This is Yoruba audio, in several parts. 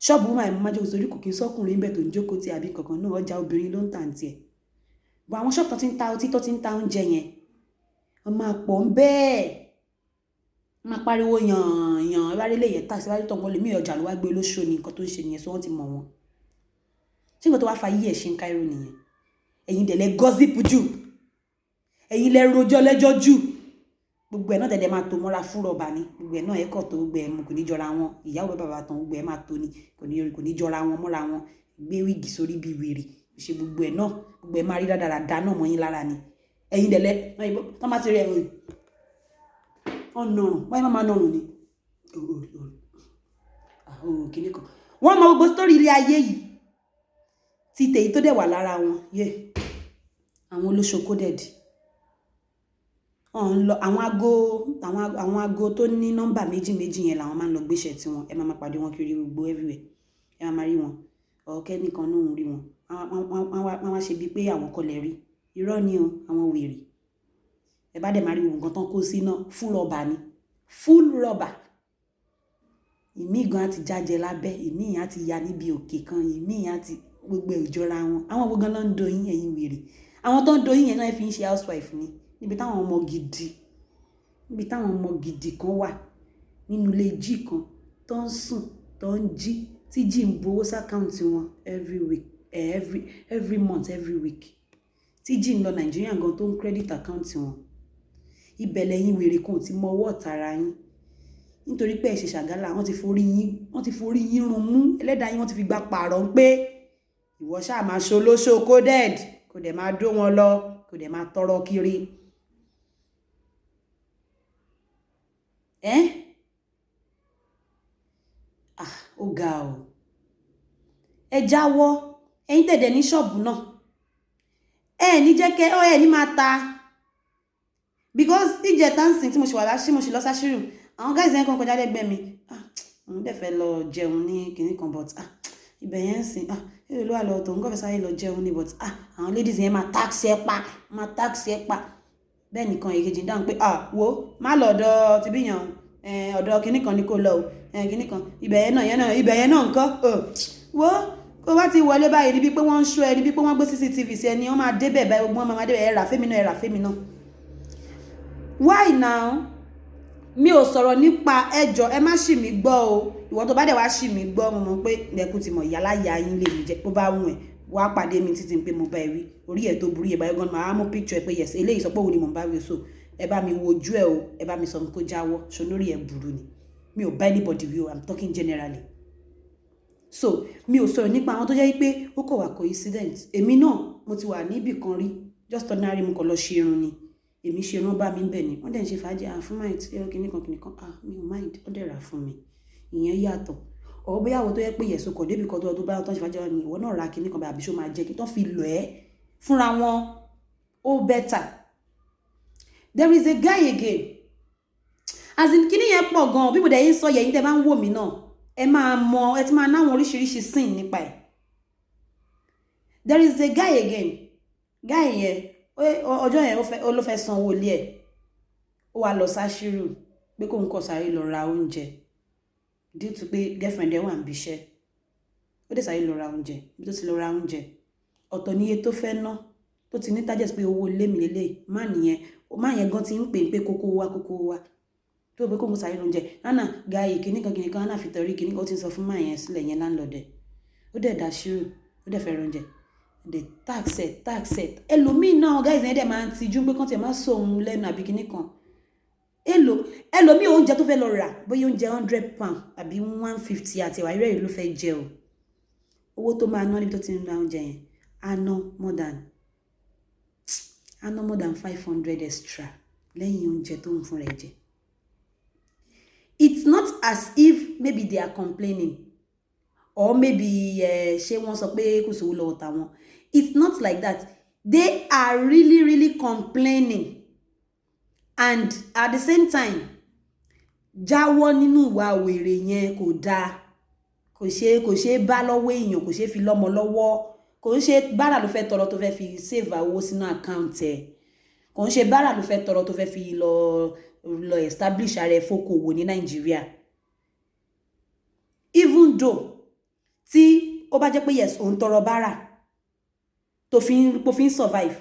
ṣọ́ọ̀bù máa mú májò sórí kò kí n sọ́kùnrin ń bẹ̀ tó ń jókòó tí àbí kankan náà ọjà obìnrin ló ń tà ń tiẹ̀ bọ̀ àwọn ṣọ́ọ̀bù tó ti ń ta ọtí tó ti ń ta oúnjẹ yẹn wọ́n máa pọ̀ ń bẹ́ẹ̀ wọ́n máa pariwo yàn ìwárí lè yẹ táàsì ìwárí tọ̀gbọ́n lè mí ọjà ló wá gbé olóṣó ni nǹkan tó ń ṣe nìyẹn so wọ́n ti mọ̀ wọn tí nǹkan tó wá fa yí ẹ̀ ṣe ń káírò nìyẹn ẹ̀yin dẹ̀ lẹ gọ́sìpù jù ẹ̀yin lẹ rojọ́ lẹ́jọ́ jù gbogbo ẹ̀ náà tẹ̀lé máa tó mọ́ra fún rọ̀bà ni gbogbo ẹ̀ náà ẹ̀kọ́ tó gbogbo ẹ̀ mú kò ní jọra wọn ìyàwó bàbá tán gbogbo ẹ̀ máa tó ni kò ní jọra wọn mọ́ra wọn gbé wíìgì sórí bíi wèrè ṣe gbogbo ẹ̀ náà gbogbo ẹ̀ máa rí dáadáa náà mọ́ yín lára ni ẹ̀yin dẹ̀lẹ́ tán bá ti rí ẹ̀rọ ọ̀nàrùn wáyé máa nọrùn ni kìíní kan wọ́n mọ gbogbo sítórì ilé ayé yìí ti tèyí tó dẹ̀ wà lára wọn yé àwọn olóṣokó dẹ̀dì àwọn aago tó ní nọ́mbà méjì yẹn làwọn máa ń lọ gbéṣẹ́ tí wọn ẹ máa pàdé wọn kiri gbogbo everywhere ẹ máa rí wọn ọ̀kẹ́ nìkan náà ń rí wọn wọ́n wá ṣe bíi pé àwọn kọlẹ̀ rí irọ́ ni o àwọn wèrè ẹ bá dẹ̀ máa rí nǹkan tán kó sí náà full rubber ni full rubber ìmí gan àti jájẹ lábẹ́ ìmí yẹn àti ya níbi òkè kan ìmí yẹn àti gbogbo ìjọra wọn àwọn gbogbo gan ló ń doyin ẹ̀yin wèrè àwọn tó ń doyin yẹn náà fi ń ṣe housewife ni níbi táwọn ọmọ gidi kan wà nínú ilé jí kan tó ń sùn tó ń jí tí jí ń gbowó sákàùntì wọn every week every month every week tí jí ń lọ Nàìjíríà gan tó ń credit àkáùntì wọn ibẹ̀ lẹ́yìn wèrè kan ti mọ ọwọ́ ọ̀tara yín nítorí pé ẹ ṣe ṣàgálà wọ́n ti forí yín run mú ẹlẹ́dàá yín wọ́n ti fi gba pààrọ̀ pé ìwọ ṣáà máa ṣolóṣó coded kò dẹ̀ máa dó wọn lọ kò dẹ̀ máa tọrọ kiri ó ga o ẹ jáwọ́ ẹ̀yin tẹ̀dẹ̀ ní ṣọ́ọ̀bù náà ẹ ní jẹ́ kẹ́ ẹ ní máa ta because ìjẹ dancing tí mo ṣe wà láṣí mo ṣe lọ sáṣírù àwọn guys yẹn kan kọjá lẹ́gbẹ̀ẹ́ mi òun dẹ̀ fẹ́ lọ jẹun ní kinní kan but ibẹ̀ yẹn ń sìn èrè ló wà lọ tó ń gọ́fẹ́ sáré lọ jẹun ní but àwọn ladies yẹn máa taxi ẹ pa bẹ́ẹ̀ nìkan èkejì dáhùn pé wo má lọ ọ̀dọ̀ tìbí yàn ọ̀dọ̀ kinní kan ní kò lọ kinní kan ibẹ̀ yẹn náà nǹkan wo kó bá ti wọlé báyìí níbi pé wọ́n ń ṣọ́ ẹ níbi pé wọ́n gbé CCTV sí ẹni wọ́n máa débẹ̀ báyìí gbogbo wọn máa débẹ̀ ẹ rà fẹ́mi náà why now mi ò sọ̀rọ̀ nípa ẹjọ́ ẹ má ṣì mí gbọ́ o ìwọ tó bá dẹ̀ wá ṣì mí gbọ́ mo mọ̀ pé lẹ́kùn ti mọ̀ ìyáláyà yín lè mi jẹ́ bó bá wù ẹ́ wá pàdé mi títí pé mo bá ẹ rí orí ẹ̀ tó burú yẹ báyìí gan máa mú picture ẹ pé yes eléyìí sọ pé òun ni mò ń bá rí so ẹ bá mi wojú ẹ o ẹ bá mi sọ kó jáwọ́ ṣo lórí ẹ burú ni mi ò bá anybody rí o I'm talking generally so mi ò sọ̀rọ̀ nípa àwọn tó jẹ́ pé ó kọ̀ wá coincident èmi náà mo ti wà níbì kan rí just ordinary mo kàn lọ ṣe irun ni èmi ṣe irun bá mi bẹ̀ ni wọ́n dẹ̀ ń ṣe fàájì fún mind kìnnìkan mi ò mind ó dẹ̀ rà fún mi ìyẹn yàtọ̀ ọ̀rọ̀ bóyá àwọn tó yẹ pé yẹ̀sùn kọ̀ débi kan tó bá tó ń ṣe fàájì ni ìwọ náà ra kìnnìkan bá àbí ṣó máa jẹ́ kí tó fi lọ ẹ́ fúnra wọn ó better. There is a guy again as in kíní yẹn pọ̀ gan bí mo dẹ̀ yín sọ yẹ̀yìn tẹ́ bá ń wò mí náà ẹ máa mọ ẹ ti máa náwọn oríṣiríṣi sin nípa ẹ̀. There is a guy again guy yẹn ọjọ́ yẹn ó ló fẹ́ sanwó ilé ẹ̀ ó wá lọ sáṣírù pé kó ń kọ̀ sáré lọ ra oúnjẹ due to pé girlfriend ẹ̀ wà ń bíṣẹ́ ó dẹ̀ sáré lọ ra oúnjẹ bí tó ti lọ ra oúnjẹ ọ̀tọ̀ níye tó fẹ́ ná tó ti ní target pé owó ilé mi lélẹ̀ má yẹn gan ti ń pè pé kókó wá tó o pé kó ń sáré lóúnjẹ nánà gààyè kìnnìkan nánà fi tẹ̀rí kìnnìkan ó ti sọ fún má yẹn sílẹ̀ yẹn láńlọ́dẹ̀ ó dẹ̀ dá ṣírù ó dẹ̀ fẹ́ oúnjẹ the tax set ẹlòmíì náà guys yẹn dẹ̀ máa ń tijú pé kán tiẹ̀ máa sọ òun lẹ́nu àbí kinní kan ẹlòmíì oúnjẹ tó fẹ́ lọ rà bóyá oúnjẹ £100 àbí 150 àti ìwà ìrẹ́rìí ló fẹ́ jẹ o owó tó máa ná níbi tó ti ń ra oúnjẹ yẹn á ná more than 500 extra lẹ́yìn oúnjẹ tó ń fún rẹ̀ jẹ. It's not as if maybe they are complaining or maybe ṣé wọ́n sọ pé kò sówó lọ́wọ́ tàwọn. It's not like that. They are really complaining. And at the same time, jáwọ́ nínú ìwà wèrè yẹn kò dáa. Kò ṣe bá lọ́wọ́ èèyàn, kò ṣe fi lọ́mọ lọ́wọ́. Kò ń ṣe bára ló fẹ́ tọrọ tó fẹ́ fi save owó sínú account ẹ̀. Kò ń ṣe bára ló fẹ́ tọrọ tó fẹ́ fi lọ establish ara ẹ̀ fókòwò ní Nàìjíríà. Even though tí ó bá jẹ́ pé yes òun tọrọ bára tó fi ń survive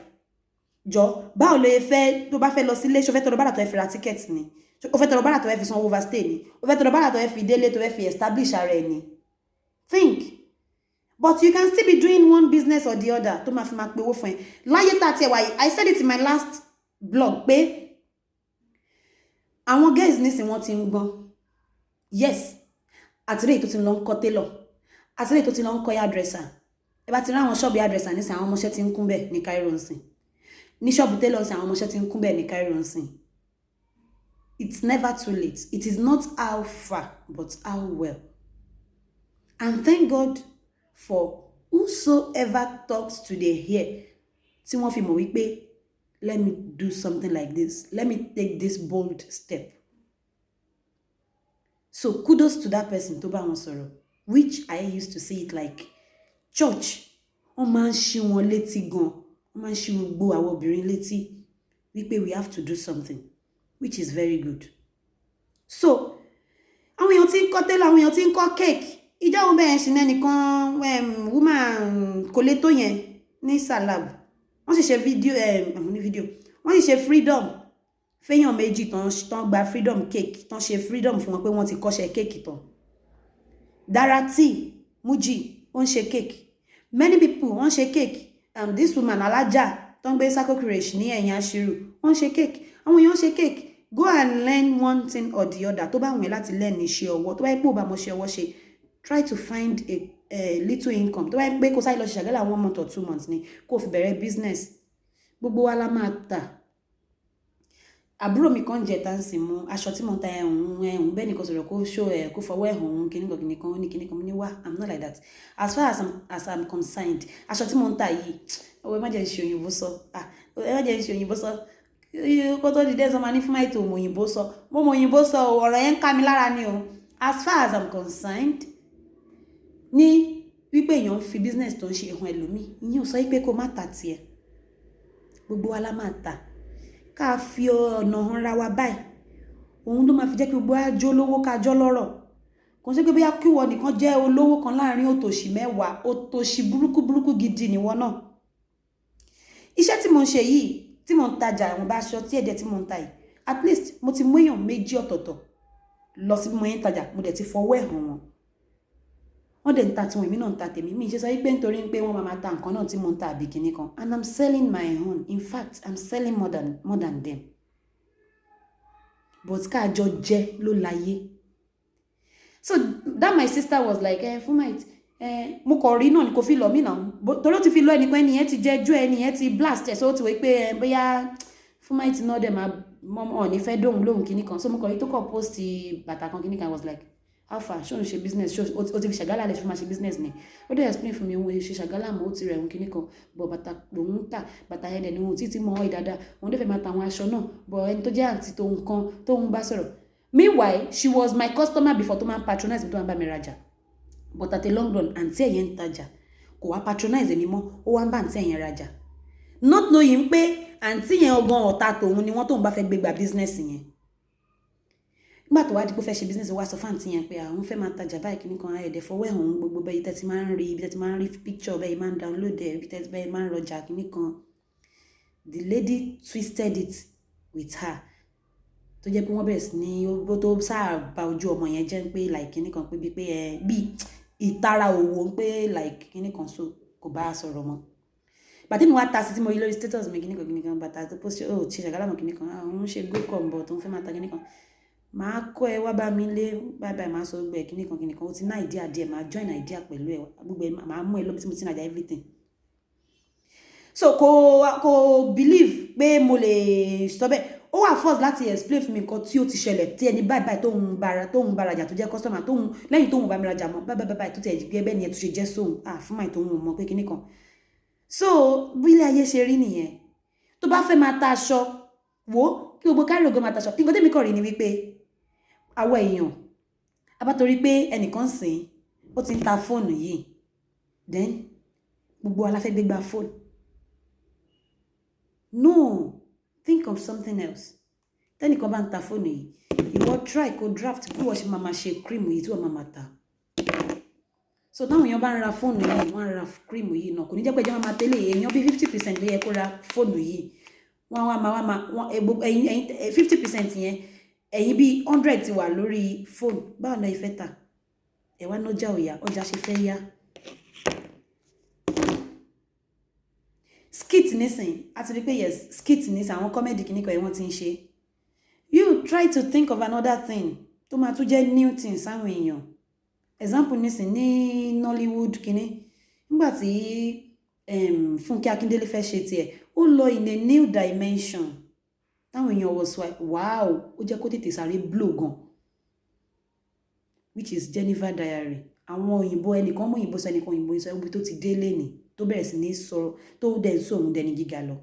jọ báwo ló fẹ́ tó bá fẹ́ lọ sílé ṣó fẹ́ tọrọ bára tó fẹ́ fi ra ticket ni ó fẹ́ tọrọ bára tó fẹ́ fi san overstay ni ó fẹ́ tọrọ bára tó fẹ́ fi délé tó fẹ́ fi establish ara ẹ̀ ni think but you can still be doing one business or the other tó máa fi máa pe owó fún ẹ láyé tá a tiẹ̀ wáyé I said it in my last blog pé àwọn girls nísìn wọ́n ti ń gbọ́n yes àtìrẹ́ tó ti lọ ń kọ́ tailor àtìrẹ́ tó ti lọ ń kọ́ hairdresser ẹ bá ti rí àwọn ṣọ́ọ̀bù hairdresser nísìn àwọn ọmọọṣẹ́ ti ń kún bẹ́ẹ̀ ní Cairo nsìn ní ṣọ́ọ̀bù tailor nsìn àwọn ọmọọṣẹ́ ti ń kún bẹ́ẹ̀ ní Cairo nsìn. It's never too late. It is not how far but how well. And thank God for whosoever talks to their ear tí wọ́n fi mọ̀ wípé let me do something like this, let me take this bold step. So kudos to that person tó bá wọn sọ̀rọ̀, which I used to see it like church wọ́n máa ń ṣí wọn létí gan, wọ́n máa ń ṣí gbogbo àwọn obìnrin létí wípé we have to do something, which is very good. So àwọn èèyàn tí ń kọ́ tẹ́lẹ̀, àwọn èèyàn tí ń kọ́ cake ìjọ òun bẹ́ẹ̀ ṣì nẹ́nìkan woman kò lè tó yẹn ní Salab wọ́n sì ṣe fídíò wọ́n sì ṣe freedom fẹ́yàn méjì tán gba freedom cake tán ṣe freedom fún wọn pé wọ́n ti kọ́ṣẹ́ cake tán. Darati Muji wọ́n ṣe cake, many people wọ́n ṣe cake, this woman Alájà tán gbé Sako Creche ní ẹ̀yìn Ashiru wọ́n ṣe cake, àwọn èèyàn ṣe cake. Go and learn one thing or the other tó bá wùn ẹ́ láti learn iṣẹ́ ọwọ́ tó bá yẹ pé ò bá mọ iṣẹ́ ọwọ́ ṣe try to find a little income tó bá yẹ pé kó sáyé lọ ṣe ṣàgálà 1 month or 2 months ni kó fi bẹ̀rẹ̀ business. Gbogbo wa la máa tà. Àbúrò mi kan jẹ́ tansi mú aṣọ tí mo ń ta ẹ̀hún bẹ́ẹ̀ ni kò sọ̀rọ̀ kó show ẹ̀ kó fọwọ́ ẹ̀hún kíníkan ní kíníkan ní wá I'm not like that. As far as I'm concerned aṣọ tí mo ń ta yìí ẹ má jẹ́ ṣe òyìnbó sọ ẹ má jẹ́ ṣe òyìnbó sọ kó tó di dẹ́sán máa ní fún máìtì òmò òyìnbó sọ mo mọ òyìnbó sọ ọ̀rọ̀ yẹn ń ká mi lára ni o. As far as I'm concerned ní wípé èèyàn fi business tó ń ṣe ẹ̀hún ẹlòmíì ìyẹn ò sọ wípé kó má ta tiẹ̀, gbogbo wa la máa ta ká fi ọ̀nà hàn ra wa báyìí òun ló máa fi jẹ́ kí gbogbo àjọ olówó kájọ́ lọ́rọ̀. Kò sí pé bóyá kí wọ́n nìkan jẹ́ olówó kan láàrin òtòṣì 10 òtòṣì burúkú gidi nìwọ náà. Iṣẹ́ tí mo ń ṣe yìí tí mo ń tajà àwọn bá aṣọ tí ẹ̀dẹ̀ tí mo ń ta yìí at least mo ti mú èèyàn méjì ọ̀tọ̀ọ̀tọ̀ lọ sí bí mo yẹn ń tajà mo dẹ̀ ti fọwọ́ ẹ̀ hàn wọn. Wọ́n dẹ̀ ń ta tiwọn èmi náà ń ta tèmi mi ṣe sọ wípé nítorí pé wọ́n máa ta nǹkan náà tí mo ń ta àbí kìíní kan and I'm selling my own. In fact I'm selling more than them. But káàjọ jẹ́ ló láyé. So that my sister was like Fumait mo kọ̀ rí náà ni kò fi lọ mí náà torí ó ti fi lọ ẹnìkan ẹnìyẹn ti jẹ́ jú ẹnìyẹn ti blast ẹ̀ so ó ti wí pé bóyá Fumait náà dẹ̀ máa mọ́ ní fẹ́ dóhùn kìíní kan so mo kọ̀ rí tó kọ̀ post bàtà kan kìíní kan was like how far ṣó ń ṣe business ó ti fi ṣàgálà lè fi máa ṣe business ni ó dẹ̀ explain fún mi òun ṣe ṣàgálà mọ́ ó ti rẹ̀ òun kìíní kan bọ̀ bàtà lòun tà bàtà ẹ̀dẹ̀ ni òun títí mọ́ ìdáadáa òun dẹ̀ fẹ́ máa ta àwọn aṣọ náà bọ̀ ẹni tó jẹ́ àǹtí tóun kan tóun bá sọ̀rọ̀. Meanwhile she was my customer before tó máa patronize mi tó máa bá mi rajà but at a long run àǹtí ẹ̀yẹn ń tajà kò wá patronize mi mọ́ ó wá ń bá àǹtí ẹ̀yẹn rajà not knowing pé àǹtí yẹn ọgbọ́n ọ̀tá tòun ni wọ́n tóun bá fẹ́ gbé gba business yẹn. Nígbà tó wá di pé fẹ́ ṣe business wá sọ fún àǹtí yẹn pé àwọn fẹ́ máa tajà báyìí kí nìkan ẹ̀dẹ̀ fọwọ́ ẹ̀hún gbogbo bẹ́ẹ̀ tẹ́tí máa ń rí ibi tẹ́tí máa ń rí picture bẹ́ẹ̀ máa ń download ẹ̀ ibi tẹ́tí bẹ́ẹ̀ máa ń rọjà kí nìkan. The lady twisted it with her tó jẹ́ pé wọ́n bẹ̀rẹ̀ sí ní ó tó sáà ba ojú ọmọ yẹn jẹ́ pé like kí nìkan pé bíi pé bíi ìtara òwò pé like kí nìkan so kò bá a sọ̀rọ̀ mọ́. Bàtí mi wá ta sí tí mo rí lórí status mi kí nìkan bàtà tó post ṣe ṣàgálà mọ́ kí nìkan àwọn ń ṣe good combo tó ń fẹ́ máa ta kí nìkan máa kọ́ ẹ wá bá mi lé báyìí máa sọ gbẹ kíní kan ó ti ná idea díẹ̀ máa join idea pẹ̀lú ẹ gbogbo ẹ máa mú ẹ lọ bí tí mo ti nàjà everything. So kò believe pé mo lè sọ bẹ́ẹ̀ ó wà force láti explain fún mi nǹkan tí ó ti ṣẹlẹ̀ tí ẹni báyìí tóun bá rajà tó jẹ́ customer tóun lẹ́yìn tóun bá mi rajà mọ́ báyìí tó ti ẹ̀jẹ̀ bẹ́ẹ̀ ni ẹ tó ṣe jẹ́ sóhun fún máì tóun mọ̀ pé kíní kan. So bí ilé ayé ṣe rí nìyẹn tó bá fẹ́ máa ta aṣọ wo kí gbogbo kárí ògo máa ta aṣọ nǹkan tẹ́mi kọ̀ rí ni wípé àwọn èèyàn abátorí pé ẹnìkan sìn ó ti ń ta fóònù yìí then gbogbo aláfẹ́ gbégbá fóònù. No, think of something else. Tẹ́nìkan bá ń ta fóònù yìí ìwọ try kó draft bí wọ́n ṣe máa ṣe cream yìí tí wọ́n máa ta. so táwọn èèyàn bá ń ra fóònù yìí wọ́n á ra cream yìí náà kò ní jẹ́ pé ẹjẹ́ máa tẹ́lẹ̀ èèyàn bí 50% ló yẹ kó ra fóònù yìí wọ́n wá máa ẹ̀yin 50% yẹn ẹ̀yin bí 100 ti wà lórí fóònù báwo náà ìfẹ́ ta ẹ̀ wá nájà òyà ọjà ṣe fẹ́ yá. Skit nísìn àti rí pé yes skit nísìn àwọn comedy kìíníkan ẹ̀ wọ́n ti ń ṣe you try to think of another thing tó máa tún jẹ́ new thing sáwọn èèyàn. Example nísìn ní Nollywood kìíní nígbà tí Fúnkẹ́ Akíndélé fẹ́ ṣe tiẹ̀ ó lọ in a new dimension táwọn èèyàn wọ̀ sọ wow ó jẹ́ kó tètè sáré blow gan which is Jennifer Diary. Àwọn òyìnbó ẹnìkan mú òyìnbó sọ ẹnìkan òyìnbó sọ ibi tó ti dé lẹ́nì tó bẹ̀rẹ̀ sí ní sọ̀rọ̀ tó dẹ̀ sọ òun dẹni gíga lọ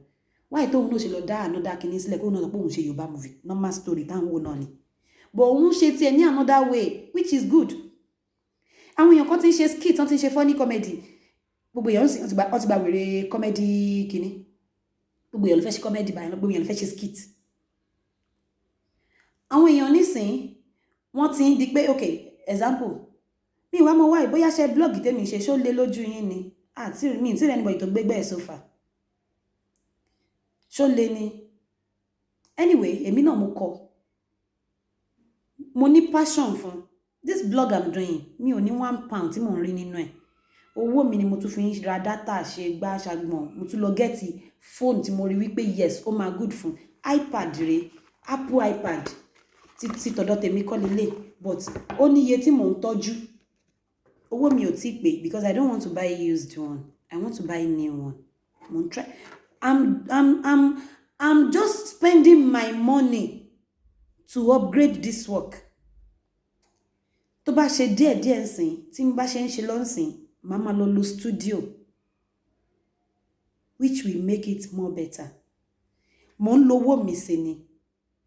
wáyé tóun náà ṣe lọ dá another kìíní sílẹ̀ kó náà sọ pé òun ṣe Yorùbá movie normal story táwọn wò náà ni but òun ṣe tiẹ̀ ní another way which is good. Àwọn èèyàn kan ti ń ṣe skit wọ́n ti ń ṣe funny comedy gbogbo èèyàn sì wọ́n ti gba wèrè comedy kìíní gbogbo èèyàn ló fẹ́ ṣe comedy báyìí gbogbo èèyàn ló fẹ́ ṣe skit. Àwọn èèyàn nísìn wọ́n ti ń di pé ok example mi ìwà mọ̀ wáyé bóyá ṣe blog tèmi ṣe ṣó lé lójú yín ni àti mi tí rẹ̀ anybody tó gbégbẹ́ ẹ̀ sófà ṣó lé ni anyway èmi náà mo ní passion fún this blog I'm doing mi ò ní £1 tí mò ń rí nínú ẹ̀ owó mi ni mo tún fi ń ra data ṣe gbá ṣàgbọ̀n mo tún lọ gẹ́ẹ̀tì fóònù tí mo rí wípé yes ó máa good fún iPad rèé Apple iPad ti tọ̀dọ̀ tèmi kọ́ lélẹ̀ but ó ní iye tí mò ń tọ́jú owó mi ò tí pé because I don't want to buy used one I want to buy new one mo ń try I'm just spending my money to upgrade this work. Tó bá ṣe díẹ̀ nsìn tí n bá ṣe ń ṣe lọ́nsìn màá máa lọ lo studio which will make it more better. Mo ń lo owó mi sí ni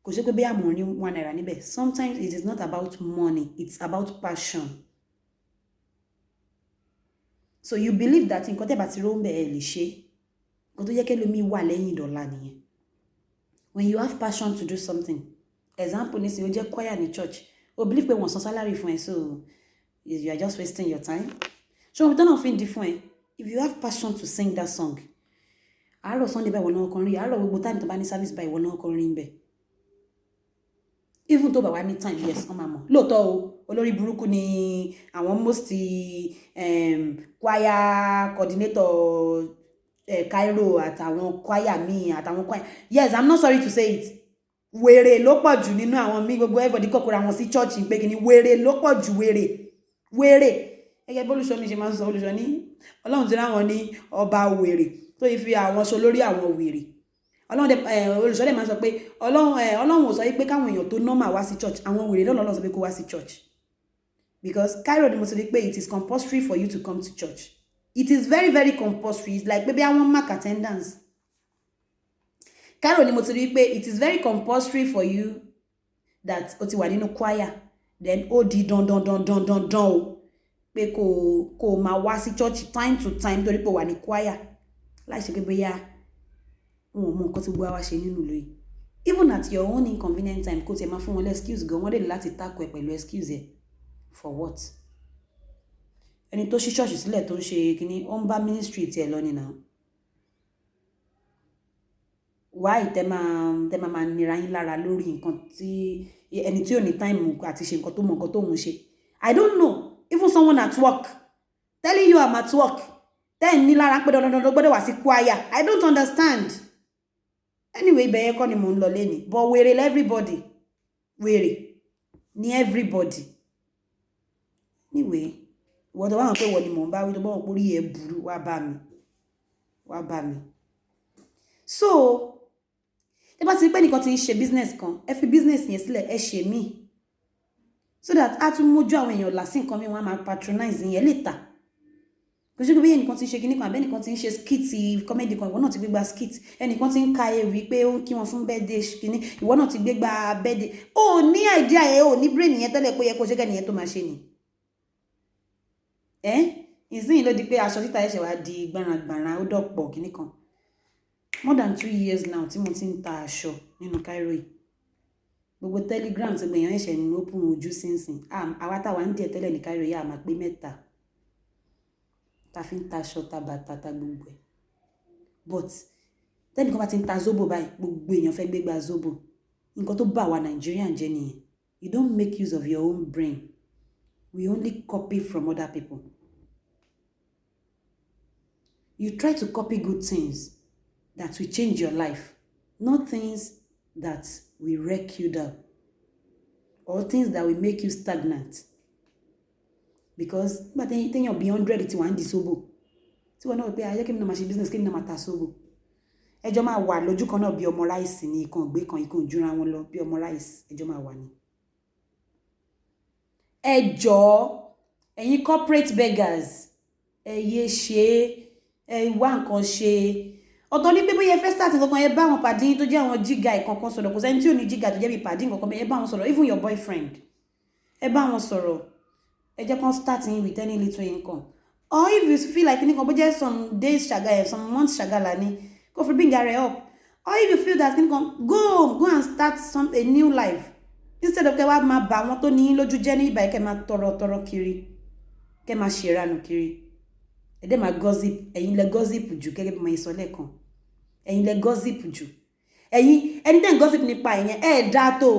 kò ṣe pé bí àmọ́ ní £1 níbẹ̀. Sometimes it is not about money, it's about passion. So you believe that nǹkan tẹ́ bá ti rò ń bẹ̀ ẹ lè ṣe nǹkan tó yẹ kẹ́ lómi wà lẹ́yìn dọ̀la nìyẹn. When you have passion to do something, example ní sin ó jẹ́ choir ní church o believe pé wọ́n san salary fún ẹ so you are just wasting your time. So we don't know fin di fún ẹ if you have passion to sing that song àárọ̀ Sunday báyìí wọ́n náà kọrin àárọ̀ gbogbo time tó bá ní service báyìí wọ́n náà kọrin bẹ́ẹ̀ even tó bá wà ní time yes wọ́n máa mọ̀ lóòótọ́ o olórí burúkú ni àwọn most choir coordinator Cairo àtàwọn choir míì àtàwọn choir yes I'm not sorry to say it wèrè ló pọ̀ jù nínú àwọn míì gbogbo everybody kọ́kọ́ra wọn sí church pé kí ni wèrè ló pọ̀ jù wèrè ẹgẹ́ bólúṣọ́ mi ṣe máa ń sọ olùṣọ́ ní ọlọ́run ti ráwọn ní ọba wèrè tó yí fi àwọn ṣo lórí àwọn wèrè olùṣọ́ dẹ̀ máa sọ pé ọlọ́run ò sọ pé káwọn èèyàn tó normal wá sí church àwọn wèrè náà lọ́lọ́ sọ pé kó wá sí church because Cairo ni mo sọ pé it is compulsory for you to come to church. It is very very compulsory. It's like maybe I want mark attendance. Cairo ni mo ti rí pé it is very compulsory for you that o ti wà nínú choir then ó di dandan o pé kó máa wá sí church time to time torí pé wà ní choir láì ṣe pé bóyá wọn ò mọ nǹkan tí gbogbo wa ṣe nínú ìlú yìí even at your own inconvenient time kó tiẹ̀ máa fún wọn lé excuse gan wọ́n dẹ̀ láti tako ẹ̀ pẹ̀lú excuse ẹ̀ for what? Ẹni tó ṣí ṣọ́ọ̀ṣì sílẹ̀ tó ń ṣe kíní ó ń bá ministry tiẹ̀ lọ nínú why tẹ́ máa nira yín lára lórí nǹkan tí ẹni tí ò ní time àti ṣe nǹkan tó mọ nǹkan tó ń ṣe. I don't know even someone at work telling you I'm at work then ní lára pé dandan gbọ́dọ̀ wá sí choir I don't understand. Anyway ibẹ̀ yẹn kọ́ ni mò ń lọ lẹ́ni but wèrè everybody wèrè ní everybody anyway wọ́n tó wá hàn pé wọ́n ni mò ń bá wí tó bá wọn pórí ẹ̀ burú wá bá mi so ẹ bá ti pé nìkan ti ń ṣe business kan ẹ fi business yẹn sílẹ̀ ẹ ṣe mí so that a tún mójú àwọn èèyàn lásì nǹkan mi wọ́n á máa patronize yẹn later kò ṣe pé bí ẹnìkan ti ń ṣe kíní kan àbẹ́nìkan ti ń ṣe skit comedy kan ìwọ náà ti gbégbá skit ẹnìkan ti ń ka ewì pé ó ń kí wọn fún birthday kíní ìwọ náà ti gbégbá birthday ó ní idea yẹn ó ní brain yẹn tẹ́lẹ̀ pé yẹ kó ṣe kẹ́niyẹn tó máa ṣe ni ìsìn ló di pé aṣọ títa ẹ̀ṣẹ̀ wá di gbàràngbàràn ó dọ̀pọ̀ kíní kan more than 2 years now tí mo ti ń ta aṣọ nínú Cairo yìí gbogbo Telegram ti gbìyànjú ẹ̀ṣẹ̀ ní open ojú sínsìn àwa táwa ń díẹ̀ tẹ́lẹ̀ ní Cairo yìí àmà pé 3 ta fi ń ta aṣọ ta bàtà ta gbogbo ẹ̀ but tẹ́nìkan bá ti ń ta zobo báyìí gbogbo èèyàn fẹ́ gbégbá zobo nǹkan tó bá wa Nigerian jẹ́ nìyẹn. You don't make use of your own brain. We only copy from other people. You try to copy good things that will change your life, not things that will wreck you down or things that will make you stagnant. Because but then you be 100 tí wà ń di sóbò tí wọ́n náà pé ayé kí ni náà máa ṣe business kí ni náà máa ta sóbò ẹjọ́ máa wà lójú kan náà bí ọmọ ráìsì ní ikán ògbé kan ikán jura wọn lọ bí ọmọ ráìsì ẹjọ́ máa wà ní. ẹjọ́ ẹ̀yin corporate beggars ẹ yé ṣe ẹ wá nǹkan ṣe ọ̀tọ̀ ní pé bóyá fẹ́ start nǹkan ẹ bá wọn pàdé tó jẹ́ àwọn jíga ìkankan sọ̀rọ̀ kò sẹ́ni tí ò ní jíga tó jẹ́ bí pàdé nǹkan ẹ bá wọn sọ̀rọ̀ even your boyfriend ẹ bá wọn sọ̀rọ̀ ẹ jẹ́ kán starting with any little income or if you feel like nǹkan bó jẹ́ some days ṣàgà some months ṣàgàlà ni go for bring her up or if you feel that nǹkan go and start a new life instead of kẹ́ wá máa bà wọn tó ní lójú jẹ́ ní ìbàyẹ̀ kẹ́ máa tọrọ kiri kẹ́ máa ṣèrànù kiri ẹ dẹ́ máa gossip ẹ̀yin lẹ gossip jù gẹ́gẹ́ bí mo sọ lẹ́ẹ̀kan ẹ̀yin lẹ gossip jù ẹ̀yin ẹni tẹ́ ń gossip nípa ẹ̀yẹn ẹ̀ dá tó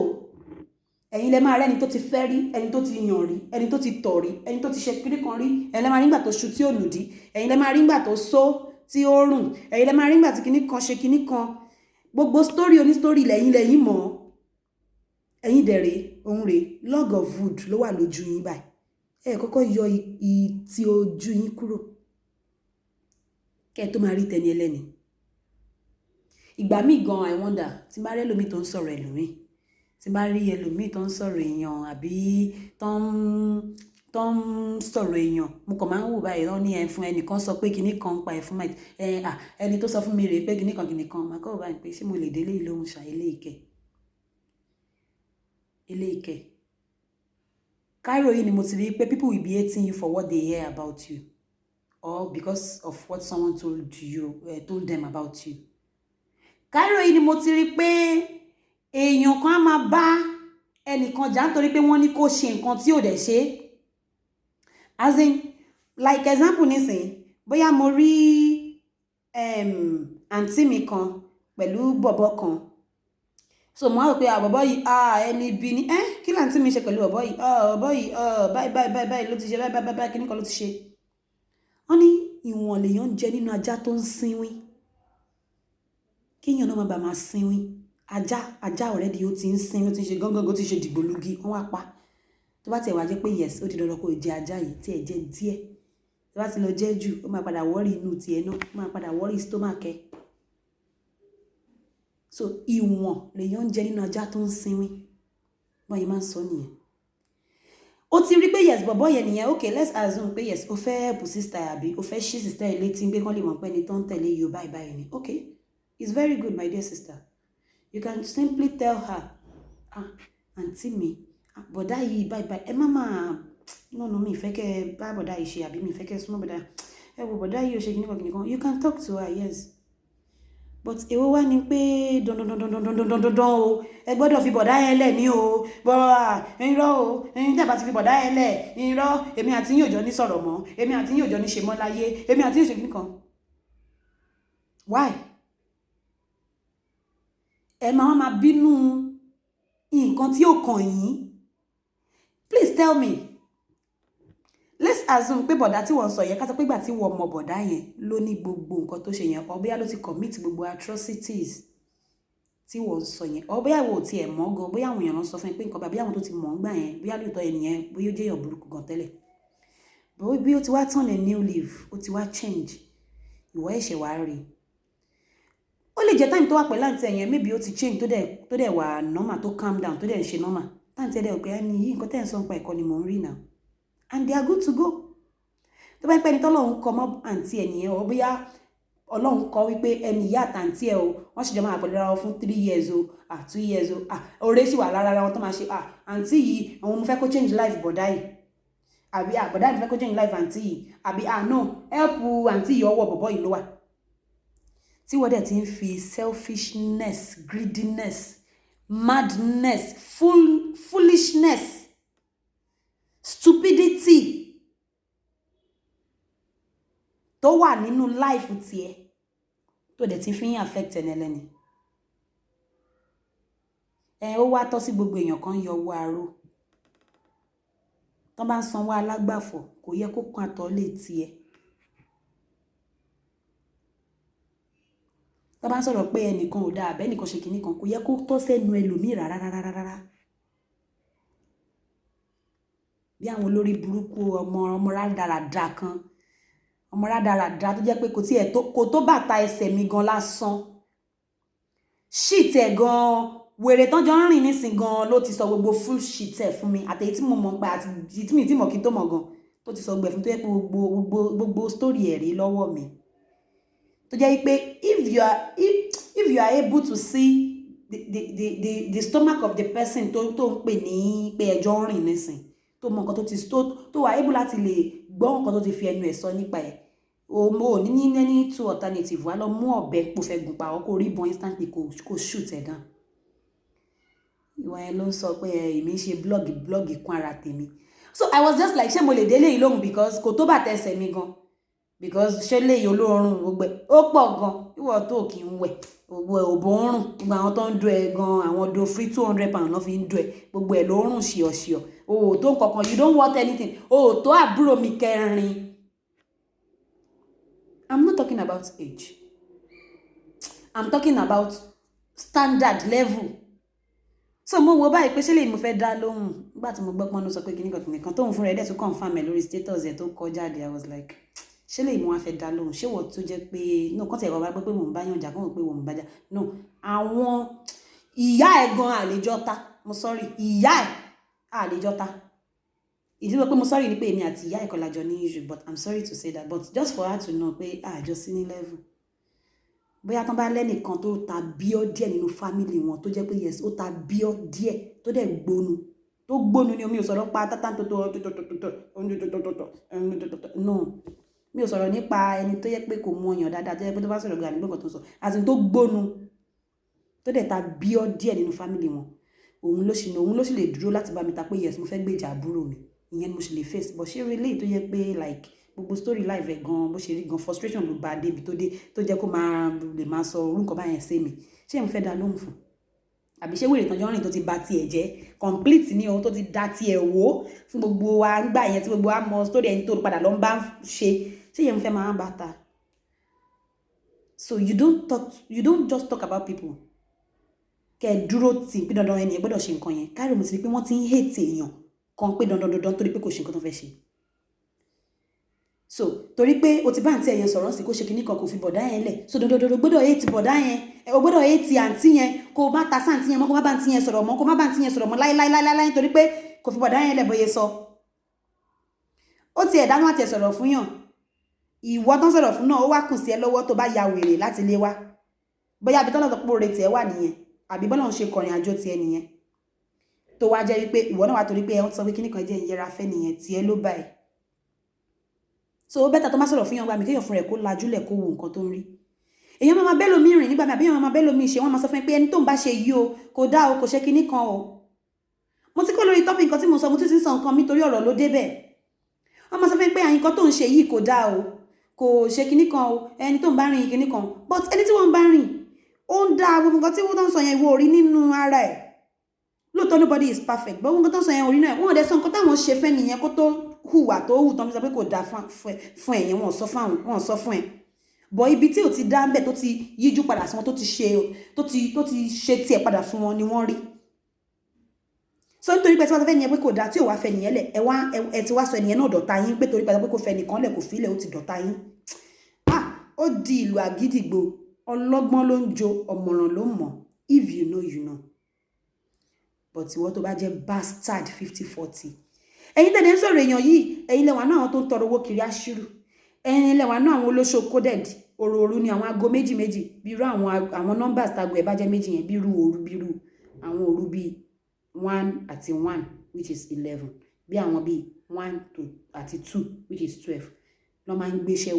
ẹ̀yin lẹ máa rẹ́ni tó ti fẹ́ rí ẹni tó ti yàn rí ẹni tó ti tọ̀ rí ẹni tó ti ṣe kiri kan rí ẹ̀yin lẹ máa rí nígbà tó ṣu tí ò nùdí ẹ̀yin lẹ máa rí nígbà tó só tí ó rùn ẹ̀yin lẹ máa rí nígbà tí kinní kan ṣe kinní kan gbogbo story onístory lẹ́yìn mọ̀ ẹ̀yin dẹ̀rẹ̀ òun rè log of wood ló wà lójú yín báyìí ẹ kọ́kọ́ yọ ti ojú yín kúrò kẹ́ tó máa rí tẹni ẹlẹ́ni ìgbà míì gan I wonder tí bá rí ẹlòmíì tó ń sọ̀rọ̀ ẹlòmíì tí bá rí ẹlòmíì tó ń sọ̀rọ̀ èèyàn àbí tó ń sọ̀rọ̀ èèyàn mo kàn máa ń wò báyìí wọ́n ní ẹ fún ẹnìkan sọ pé kinní kan pa ẹ fún máa ẹni tó sọ fún mi rèé pé kinní kan máa kọ́ báyìí pé ṣé mo lè délé ìlú òun ṣà ilé ìkẹ́ Cairo yìí ni mo ti rí pé people will be hating you for what they hear about you or because of what someone told them about you. Cairo yìí ni mo ti rí pé èèyàn kan á máa bá ẹnìkan jà nítorí pé wọ́n ní kó ṣe nǹkan tí ò dẹ̀ ṣe as in like example nísìnyí bóyá mo rí àǹtí mi kan pẹ̀lú bọ̀bọ̀ kan so mo á rò pé bọ̀bọ̀ yìí ẹni bí ni kí láǹtí mi ṣe pẹ̀lú bọ̀bọ̀ yìí báyìí ló ti ṣe báyìí kí nìkan ló ti ṣe wọ́n ní ìwọ̀n lèèyàn ń jẹ nínú ajá tó ń sínwín kéèyàn náà má bàa máa sínwín ajá already ó ti ń sínwín ó ti ń ṣe gángan ó ti ṣe dìgbòlugi wọ́n wá pa tó bá tiẹ̀ wá jẹ́ pé yes ó ti dandan kó jẹ ajá yìí tí ẹ̀ jẹ́ díẹ̀ tó bá ti lọ jẹ́ jù ó máa padà wọ́rì inú tiẹ̀ náà ó máa padà wọ́rì stomach ẹ̀ so ìwọ̀n lèèyàn ń jẹ nínú ajá tó ń sínwín wọ́n yìí máa ń sọ nìyẹn ó ti rí pé yes bọ̀bọ̀ yẹn nìyẹn okay let's assume pé yes ó fẹ́ help sister àbí ó fẹ́ ṣí sister ẹ̀ létí pé kán lè mọ̀ pé ẹni tó ń tẹ̀lé yìí ó báyìí ni okay it's very good my dear sister you can simply tell her àǹtí mi bọ̀dá yìí báyìí ẹ má máa no mi ìfẹ́ kẹ́ bá bọ̀dá yìí ṣe àbí mi ìfẹ́ kẹ́ súnmọ́ bọ̀dá ẹ wo bọ̀dá yìí ó ṣe kìnnìkan you can talk to her yes but èwo wá ní pé dandan o ẹ gbọ́dọ̀ fi bọ̀dá yẹn lẹ̀ ní o irọ́ o ẹ̀yin tẹ́ bá ti fi bọ̀dá yẹn lẹ̀ irọ́ èmi àti yín ò jọ ní sọ̀rọ̀ mọ́ èmi àti yín ò jọ ní ṣe mọ́ láyé èmi àti yín ò ṣe kìnnìkan why ẹ máa bínú nǹkan tí ó kàn yín please tell me let's assume pé bọ̀dá tí wọ́n sọ yẹn ká sọ pé ìgbà tí wọ́n mọ bọ̀dá yẹn ló ní gbogbo nǹkan tó ṣe yẹn or bóyá ló ti commit gbogbo atrocities tí wọ́n sọ yẹn or bóyá wò ó tiẹ̀ mọ́ gan bóyá àwọn èèyàn lọ sọ fún ẹ pé nǹkan bóyá àwọn tó ti mọ̀ ń gbà yẹn bóyá lóòótọ́ ènìyàn bóyá ó jẹ́ èèyàn burúkú gan tẹ́lẹ̀ bí ó ti wá turn a new leaf ó ti wá change ìwọ ẹ̀ṣẹ̀ wá rí ó lè jẹ́ time tó wà pẹ̀lú àǹtí ẹ̀yẹn maybe ó ti change tó dẹ̀ wà normal tó calm down tó dẹ̀ ń ṣe normal táǹtí ẹ̀ dẹ̀ pé ẹni yìí nǹkan tẹ́ ń sọ nípa ẹ̀kọ́ ni mò ń rí now and they are good to go tó bá pẹ́ ni tọ́lọ́run kọ mọ́ àǹtí ẹ̀ nìyẹn o bóyá ọlọ́run kọ wípé ẹni ìyá àtàǹtí ẹ̀ o wọ́n sì jọ máa pẹ̀lú ara wọn fún 3 years o 2 years o oore sì wà lára wọn tó máa ṣe àǹtí yìí àwọn mo fẹ́ kó change life bọ̀dá yìí àbí bọ̀dá yìí fẹ́ kó change life àǹtí yìí àbí no help àǹtí yìí ọwọ́ bọ̀bọ̀ yìí ló wà tí wọ́n dẹ̀ ti ń fi selfishness greediness madness foolishness stupidity tó wà nínú life tiẹ̀ tó dẹ̀ ti fi ń affect ẹnẹlẹ́ni. Ó wá tọ́ sí gbogbo èèyàn kan yọ owó aró. Tán bá ń sanwó alágbàfọ̀ kò yẹ kó kan àtọ́lé tiẹ̀. Tán bá ń sọ̀rọ̀ pé ẹnìkan ò dáa àbẹ́nìkan ṣe kinní kan kò yẹ kó tọ́ sẹ́nu ẹlòmíì rárá. Bí àwọn olórí burúkú ọmọ rádaràda kan, ọmọ rádaràda tó jẹ́ pé kò tó bàtà ẹsẹ̀ mi gan lásán. Shit ẹ̀ gan, wèrè tán jọ ń rìn nísìn gan ló ti sọ gbogbo full shit ẹ̀ fún mi, àtèyí tí mo mọ̀ pa àti tí mi tí mọ̀ kí n tó mọ̀ gan tó ti sọ gbogbo ẹ̀ fún tó yẹ pé gbogbo story ẹ̀ rí lọ́wọ́ mi. Tó jẹ́ pé if you are able to see the stomach of the person tó ń pè ní pé ẹjọ́ ń rìn nísìn, tó mọ̀ nǹkan tó wà able láti lè gbọ́ nǹkan tó ti fi ẹnu ẹ̀ sọ nípa ẹ̀, o ní any two alternative wà lọ mú ọ̀bẹ kó fẹ́ gùn pa ọ kó rí ìbọn instantly kó shoot ẹ̀ down. Ìwọ yẹn ló ń sọ pé èmi ń ṣe blog kún ara tèmi. So I was just like ṣé mo lè délé yìí lóhùn because kò tó bàtà ẹsẹ̀ mi gan, because ṣé léyìí olóorun gbogbo ẹ̀ ó pọ̀ gan, ìwọ tó kì í wẹ̀ gbogbo ẹ̀ òbò ń rùn, gbogbo àwọn tó ń dún ẹ gan, àwọn do free £200 náà fi ń dún ẹ, gbogbo ẹ̀ ló ń rùn ṣìọ̀ṣìọ̀. O ò tó nǹkankan, you don't want anything, o ò tó àbúrò mi kẹrin. I'm not talking about age, I'm talking about standard level. So mo wo báyìí pé ṣé lè mo fẹ́ dá lóhùn nígbà tí mo gbọ́ pọ́n ló sọ pé kìnnìkan tóun fún rẹ̀ dẹ̀ tó confirm ẹ̀ lórí status ẹ̀ tó kọ jáde. I was like ṣé lè mo wá fẹ́ dá lóhùn, ṣé wọ́n tó jẹ́ pé no kọ́tẹ̀ ẹ̀rọ wá gbé pé mò ń bá yànjà kọ́ mọ̀ pé wọ́n ń bájà no àwọn ìyá ẹ̀ gan àlejọ́ta, mo sorry ìyá ẹ̀ àlejọ́ta. Ìdí pé mo sorry ni pé èmi àti ìyá ẹ̀ kọ́ lájọ ní issue, but I'm sorry to say that, but just for her to know pé àjọ sí ní level. Bóyá tán bá lẹ́nìkan tó ta bíọ́ díẹ̀ nínú family wọn tó jẹ́ pé yes ó ta bíọ́ díẹ̀ tó dẹ̀ gbónu ni omi ò sọ̀rọ̀ pa tátà no mi ò sọ̀rọ̀ nípa ẹni tó yẹ pé kò mú ọyàn dáadáa tó yẹ pé tó bá sọ̀rọ̀ gan nígbà tó sọ àti tó gbónu tó dẹ̀ ta bíọ́ díẹ̀ nínú family wọn, òun ló sì lè dúró láti bá mi ta pé yes mo fẹ́ gbèjà àbúrò mi, ìyẹn mo sì lè face. But ṣé relé tó yẹ pé like gbogbo story life ẹ̀ gan bó ṣe rí gan frustration ló bá débi tó jẹ́ kó lè máa sọ orúkọ báyẹn sí mi, ṣé mo fẹ́ dá lóhùn fún? Àbí ṣé wèrè tán jọ rìn tó ti bà tiẹ̀ jẹ́ complete ní ohun tó ti dá tiẹ̀ wò fún gbogbo wa nígbà yẹn tí gbogbo wa mọ story ẹni tó padà lọ ń bá ṣe, ṣé yẹn mo fẹ́ máa bá ta? So you don't just talk about people kẹ́ dúró tì pé dandan ẹni ẹ gbọ́dọ̀ ṣe nǹkan yẹn. Kárí mo sì rí pé wọ́n ti ń hate èèyàn kan pé dandan torí pé kò ṣe nǹkan tó fẹ́ ṣe. So torí pé o ti bá àǹtí ẹ̀yẹn sọ̀rọ̀ sí kó ṣe kinní kan kò fi bọ̀dá yẹn lẹ̀, so dandan gbọ́dọ̀ hate bọ̀dá yẹn, o gbọ́dọ̀ hate àǹtí yẹn, kó má ta sáǹtí yẹn mọ́, kó má bá àǹtí yẹn sọ̀rọ̀ mọ́, kó má bá àǹtí yẹn sọ̀rọ̀ mọ́ láíláíláíláí torí pé kò fi bọ̀dá yẹn lẹ̀ bóyá sọ. Ó ti ẹ̀dá náà ti ẹ̀ sọ̀rọ̀ fún yàn, ìwọ tán sọ̀rọ̀ fún náà ó wá kùn sí ẹ lọ́wọ́ tó bá ya wèrè láti lé wá, bóyá àbí tọ́lọ̀ pò rẹ̀ tiẹ̀ wà nìyẹn, àbí bọ́lá ń ṣe kọrin àjò tiẹ̀ nìyẹn, tó wá jẹ́ wípé ìwọ náà wá torí pé ẹ sọ pé kinní kan jẹ́ ìyẹra fẹ́ nìyẹn tiẹ̀ ló bá ẹ̀. So ó bẹ́tà tó má sọ̀rọ̀ fún yàn gbà mí kéèyàn fún rẹ̀ kó lajúlẹ̀ kó wo nǹkan tó ń rí. Èèyàn máa bẹ́ẹ̀ lómi rìn nígbà mi àbí èèyàn máa bẹ́ẹ̀ lómi ṣe wọ́n máa sọ fún ẹ pé ẹni tó ń bá ṣe yìí o kò dá o kò ṣe kinní kan o. Mo ti kó lórí tọ́pì nǹkan tí mo sọ mo tún ti sọ nǹkan mi torí ọ̀rọ̀ ló débẹ̀. Wọ́n máa sọ fún ẹ pé àyìnkan tó ń ṣe yìí kò dá o kò ṣe kinní kan o ẹni tó ń bá rìn kinní kan, but ẹni tí wọ́n ń bá rìn ó ń dá gbogbo nǹkan tí wọ́n tó ń sọ yẹn ìwọ orí nínú ara ẹ̀. Lóòótọ́ nobody is perfect, but gbogbo nǹkan tó ń sọ yẹn orí náà wọ́n ò dẹ̀ sọ nǹkan táwọn ṣe fẹ́ nìyẹn kó tó hùwà tó hù tán fi sọ pé kò dá fún ẹ̀yẹn wọ́n sọ fún ẹ̀. Bọ̀ ibi tí ò ti dá ń bẹ̀ tó ti yíjú padà sí wọn tó ti ṣe tiẹ̀ padà fún wọn ni wọ́n rí. So nítorí pé tí wọ́n fẹ́ nìyẹn pé kò dá tí ò wá fẹ́ nìyẹn lẹ̀ ẹ ti wá sọ ẹnìyẹn náà dọ̀tá yín pé torí pé kò fẹ́ nìkan lẹ̀ kò fílẹ̀ ó ti dọ̀tá yín. Ó di ìlú àgídìgbò, ọlọ́gbọ́n ló ń jo ọ̀mọ̀ràn ló mọ̀, if you know you know. But ìwọ tó bá jẹ́ bastard 50-40 ẹ̀yin tẹ̀lé ń sọ̀rọ̀ èèyàn yìí, ẹ̀yin lẹ́wà náà àwọn tó ń tọrọ owó kiri aṣírù, ẹ̀yin lẹ́wà náà àwọn olóṣò coded òru ni àwọn aago méjì bí irú àwọn numbers tago ẹ̀ bá jẹ́ méjì yẹn bí irú àwọn òru bí 1 àti 1 which is 11 bí àwọn bí 1 àti 2 which is 12 lọ́ máa ń gbéṣẹ́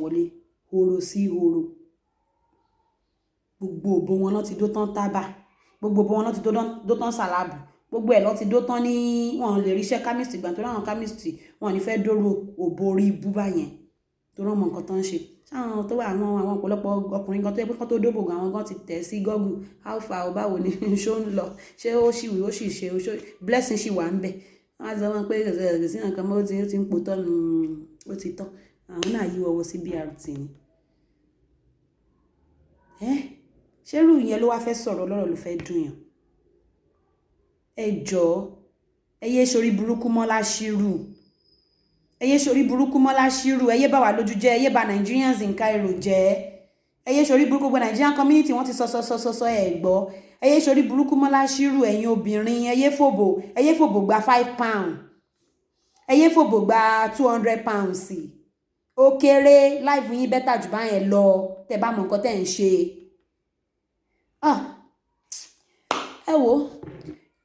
wọlé horo sí horo. Gbogbo òbò wọn náà ti dó tán tábà, gbogbo òbò wọn náà ti dó tán sàlábù, gbogbo ẹ̀ lọ ti dó tán ní wọn lè ríṣẹ́ chemist gbà tó láwọn chemist wọn ní fẹ́ dóró òbò orí ibú báyẹn. tó rán mọ nǹkan tó ń ṣe sáwọn tó wà àwọn ọ̀pọ̀lọpọ̀ ọkùnrin kan tó yẹ pé kán tó dóbò gan àwọn gan ti tẹ̀ sí Google how far o báwo ni ṣó ń lọ ṣé ó sì wí ó sì ṣe blessing sì wà ń bẹ̀ wọ́n á sọ wọn pé sí nǹkan mọ́ ó ti ń po tọ́nu ó ti tán àwọn náà yí wọ́wọ́ sí BRT ni ṣérù yẹn ló wá fẹ́ sọ̀rọ̀ lọ́rọ̀ ló fẹ́ dùn yàn ẹ jọ̀ọ́ ẹ yé sórí burúkú mọ́ láṣírù ẹ yé sórí burúkú mọ́ láṣírù ẹ yé bá wà lójú jẹ́ ẹ yé bá Nigerians in Cairo jẹ́ ẹ yé sórí burúkú gbọ́ Nigerian community wọ́n ti sọ ẹ gbọ́ ẹ yé sórí burúkú mọ́ láṣírù ẹ̀yin obìnrin ẹ yé fòbò gba £5 ẹ yé fòbò gba £200 ó kéré láìfún yín bẹ́tà jù báyẹn lọ tẹ́ bá mọ nǹkan tẹ́ ń ṣe ẹ wo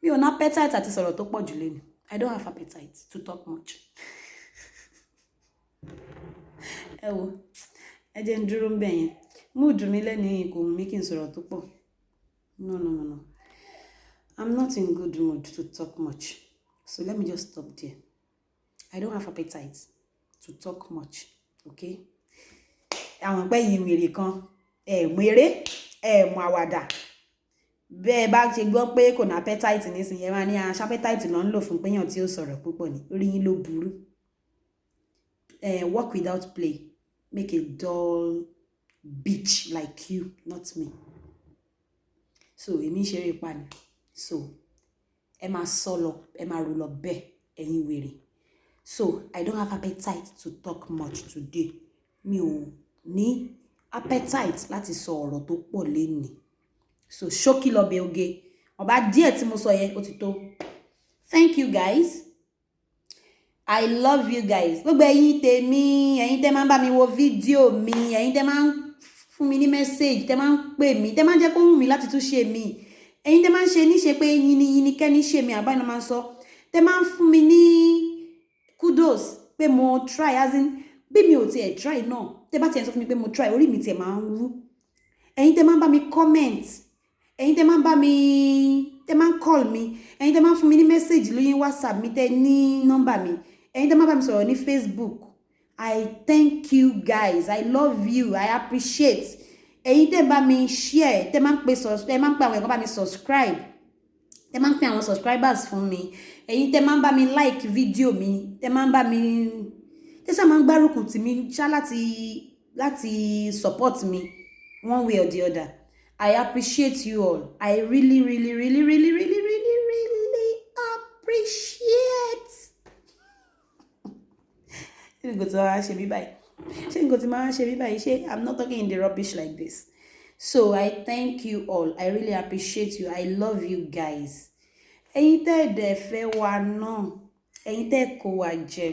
mi ò ná appetite àti sọ̀rọ̀ tó pọ̀ jù lẹ́nu I don't have appetite to talk much ẹ wo ẹ jẹ́ ń dúró ń bẹ̀ yẹn mood mi lẹ́nu kò mí kí n sọ̀rọ̀ tó pọ̀ no I'm not in good mood to talk much so let me just stop there I don't have appetite to talk much okay àwọn pẹ́ yìí wèrè kan mú eré mú àwàdà bẹ́ẹ̀ bá ṣe gbọ́ pé kò ní appetite nísìnyí ẹ máa ní appetite ló ń lò fún péyàn tí ó sọ̀rọ̀ púpọ̀ ní orí yín ló burú work without play make a dull bitch like you not me so èmi ń ṣeré pa ni so ẹ máa sọ lọ ẹ máa rò lọ bẹ́ẹ̀ ẹ̀yin wèrè so I don't have appetite to talk much today mi ò ní appetite láti sọ ọ̀rọ̀ tó pọ̀ lénìí so ṣókí lọ bẹ oge ọba díẹ̀ tí mo sọ yẹn ó ti tó thank you guys I love you guys gbogbo ẹ̀yin tèmi ẹ̀yin tẹ́ máa ń bá mi wo fídíò mi ẹ̀yin tẹ́ máa ń fún mi ní message tẹ́ máa ń pè mí tẹ́ máa ń jẹ́ kó wù mí láti tún ṣe mí ẹ̀yin tẹ́ máa ń ṣe níṣe pé yìnyín kẹ́ni ṣe mí àbáyé náà máa ń sọ tẹ́ máa ń fún mi ní kudos pé mo try as in bí mi ò tiẹ̀ try náà tẹ́ bá tiẹ̀ sọ fún mi pé mo try orí mi tiẹ̀ máa ń wú ẹ̀yin tẹ́ máa ń bá mi comment ẹ̀yin tẹ́ máa ń bá mi tẹ́ máa ń call mi ẹ̀yin tẹ́ máa ń fún mi ní message lórí WhatsApp mi tẹ́ ní nọ́mbà mi ẹ̀yin tẹ́ máa ń bá mi sọ̀rọ̀ ní Facebook I thank you guys I love you I appreciate ẹ̀yin tẹ́ bá mi share tẹ́ máa ń pè àwọn ẹ̀kọ́ bá mi subscribe tẹ́ máa ń pè àwọn subscribers fún mi ẹ̀yin tẹ́ máa ń bá mi like video mi tẹ́ máa ń bá mi tẹ́ sá máa ń gbárùkù tì mí ṣá láti support mi one way or the other I appreciate you all I really appreciate ṣé nǹkan tí wọ́n á ṣe mí báyìí ṣé I'm not talking in the rubbish like this so I thank you all I really appreciate you I love you guys ẹ̀yin tẹ́ ẹ̀dẹ̀ fẹ́ wa náà ẹ̀yin tẹ́ kó wa jẹ